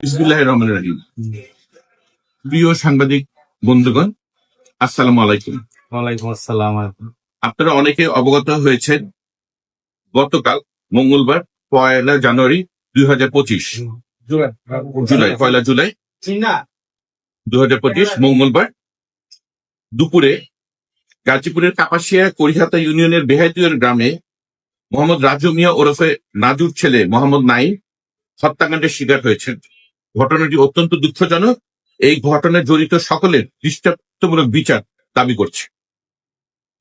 বিসমিল্লাহির রহমানির রহিম। প্রিয় সাংবাদিক বন্ধুগণ, আসসালামু আলাইকুম। ওয়ালাইকুম আসসালাম। আপনারা অনেকে অবগত হয়েছেন, গতকাল মঙ্গলবার 1 জানুয়ারি 2025 জুলাই 2025 মঙ্গলবার দুপুরে গাজীপুরের কাপাসিয়া করিহাতা ইউনিয়নের বেহাইতুয়ের গ্রামে মোহাম্মদ রাজু মিয়া ওরফে নাজুর ছেলে মোহাম্মদ নাইম হত্যাকাণ্ডের শিকার হয়েছেন। ঘটনাটি অত্যন্ত দুঃখজনক। এই ঘটনায় জড়িত সকলের দৃষ্টান্তমূলক বিচার দাবি করছে।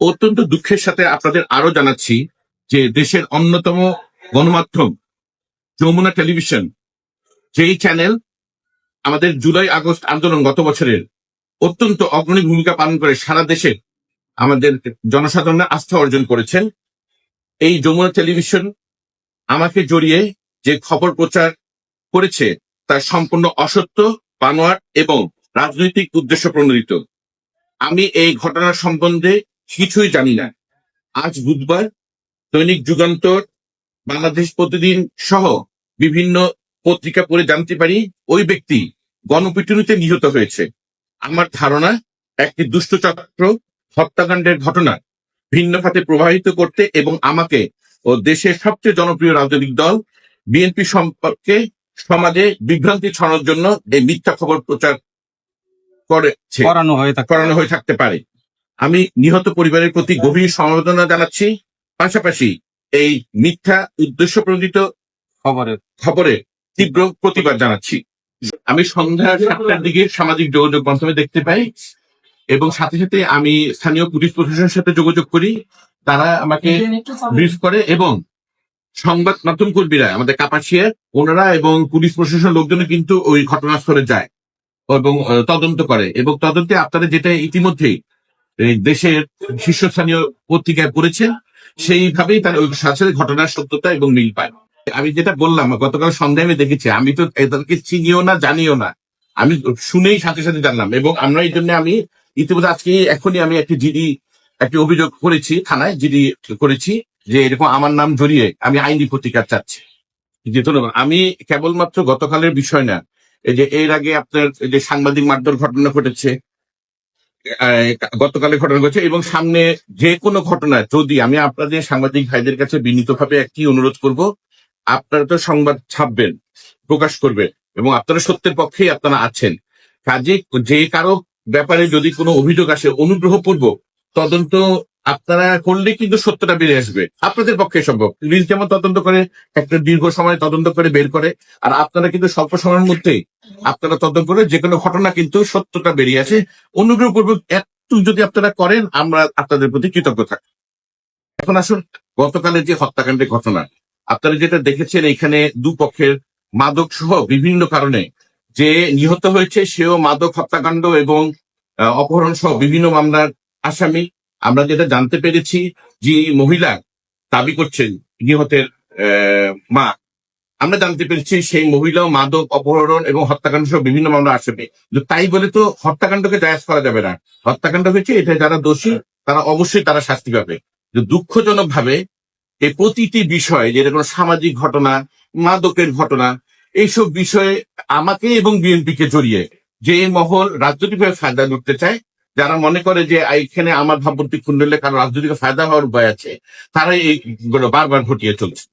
অত্যন্ত দুঃখের সাথে আপনাদের আরো জানাচ্ছি যে দেশের অন্যতম গণমাধ্যম যমুনা টেলিভিশন, যেই চ্যানেল আমাদের জুলাই আগস্ট আন্দোলন গত বছরের অত্যন্ত অগ্রণী ভূমিকা পালন করে সারা দেশে আমাদের জনসাধারণের আস্থা অর্জন করেছেন, এই যমুনা টেলিভিশন আমাকে জড়িয়ে যে খবর প্রচার করেছে তা সম্পূর্ণ অসত্য, বানোয়ার এবং রাজনৈতিক উদ্দেশ্য প্রণোদিত। আমি এই ঘটনার সম্বন্ধে কিছুই জানি না। আজ বুধবার দৈনিক যুগান্তর, বাংলাদেশ প্রতিদিন সহ বিভিন্ন পত্রিকা পড়ে জানতে পারি ওই ব্যক্তি গণপিটুনিতে নিহত হয়েছে। আমার ধারণা একটি দুষ্টচক্র হত্যাকাণ্ডের ঘটনা ভিন্ন খাতে প্রবাহিত করতে এবং আমাকে ও দেশের সবচেয়ে জনপ্রিয় রাজনৈতিক দল বিএনপি সম্পর্কে সমাজে বিভ্রান্তি ছড়ানোর জন্য এই মিথ্যা খবর প্রচার করানো হয়ে থাকতে পারে। আমি নিহত পরিবারের প্রতি গভীর সমবেদনা জানাচ্ছি, পাশাপাশি এই মিথ্যা উদ্দেশ্য প্রণোদিত খবরের তীব্র প্রতিবাদ জানাচ্ছি। আমি সন্ধ্যা 7টার দিকে সামাজিক যোগাযোগ মাধ্যমে দেখতে পাই এবং সাথে সাথে আমি স্থানীয় পুলিশ প্রশাসনের সাথে যোগাযোগ করি। তারা আমাকে ব্রিফ করে এবং সংবাদ মাধ্যম কর্মীরা আমাদের কাপাসিয়া ওনারা এবং পুলিশ প্রশাসন লোকজন কিন্তু ওই ঘটনাস্থলে যায় এবং তদন্ত করে, এবং তদন্তে আপনারা যেটা ইতিমধ্যেই দেশের শীর্ষস্থানীয় পত্রিকায় পড়েছেন সেইভাবেই তার ওই সাথে ঘটনার সত্যতা এবং মিল পায়। আমি যেটা বললাম গতকাল সন্ধ্যায় আমি দেখেছি, আমি তো এদেরকে চিনিও না জানিও না, আমি শুনেই সাথে সাথে জানলাম। এবং আমরা এই জন্য আমি ইতিমধ্যে আজকে এখনই আমি একটি অভিযোগ করেছি, থানায় জিডি করেছি যে এরকম আমার নাম জড়িয়ে আমি আইনি প্রতিকার চাচ্ছি। ধন্যবাদ। আমি কেবলমাত্র গতকালের বিষয় না, এই যে এর আগে আপনার এই যে সাংবাদিক মারধর ঘটনা ঘটেছে, গতকালের ঘটনা ঘটেছে, এবং সামনে যে কোনো ঘটনা যদি আমি আপনাদের সাংবাদিক ভাইদের কাছে বিনীতভাবে একটি অনুরোধ করব, আপনারা তো সংবাদ ছাপবেন, প্রকাশ করবেন এবং আপনারা সত্যের পক্ষেই আপনারা আছেন। কাজে যে কারো ব্যাপারে যদি কোনো অভিযোগ আসে, অনুগ্রহপূর্বক তদন্ত আপনারা করলে কিন্তু সত্যটা বেরিয়ে আসবে। আপনাদের পক্ষে সম্ভব। পুলিশ যেমন তদন্ত করে একটা দীর্ঘ সময় তদন্ত করে বের করে, আর আপনারা কিন্তু স্বল্প সময়ের মধ্যেই আপনারা তদন্ত করে যে কোনো ঘটনা কিন্তু সত্যটা বেরিয়ে আসে। অনুগ্রহপূর্বক একটু যদি আপনারা করেন, আমরা আপনাদের প্রতি কৃতজ্ঞ থাকি। এখন আসুন গতকালের যে হত্যাকাণ্ডের ঘটনা, আপনারা যেটা দেখেছেন, এখানে দুপক্ষের মাদক সহ বিভিন্ন কারণে যে নিহত হয়েছে সেও মাদক হত্যাকাণ্ড এবং অপহরণ সহ বিভিন্ন মামলার আসামি। আমরা যেটা জানতে পেরেছি, যে মহিলা দাবি করছেন নিহতের মা, আমরা জানতে পেরেছি সেই মহিলাও মাদক, অপহরণ এবং হত্যাকাণ্ড সহ বিভিন্ন মামলা আসামি। তাই বলে তো হত্যাকাণ্ডকে জায়েজ করা যাবে না। হত্যাকাণ্ড হয়েছে, এটা যারা দোষী তারা অবশ্যই তারা শাস্তি পাবে। দুঃখজনক ভাবে এই প্রতিটি বিষয়, যেটা কোনো সামাজিক ঘটনা, মাদকের ঘটনা, এইসব বিষয়ে আমাকে এবং বিএনপিকে জড়িয়ে যে মহল রাজনৈতিকভাবে ফায়দা লুটতে চায়, যারা মনে করে যে এখানে আমার ভাবমূর্তি ক্ষুণ্ণ হলে কারণ রাজনৈতিক ফায়দা হওয়ার উপায় আছে, তারাই এইগুলো বারবার ঘটিয়ে চলছে।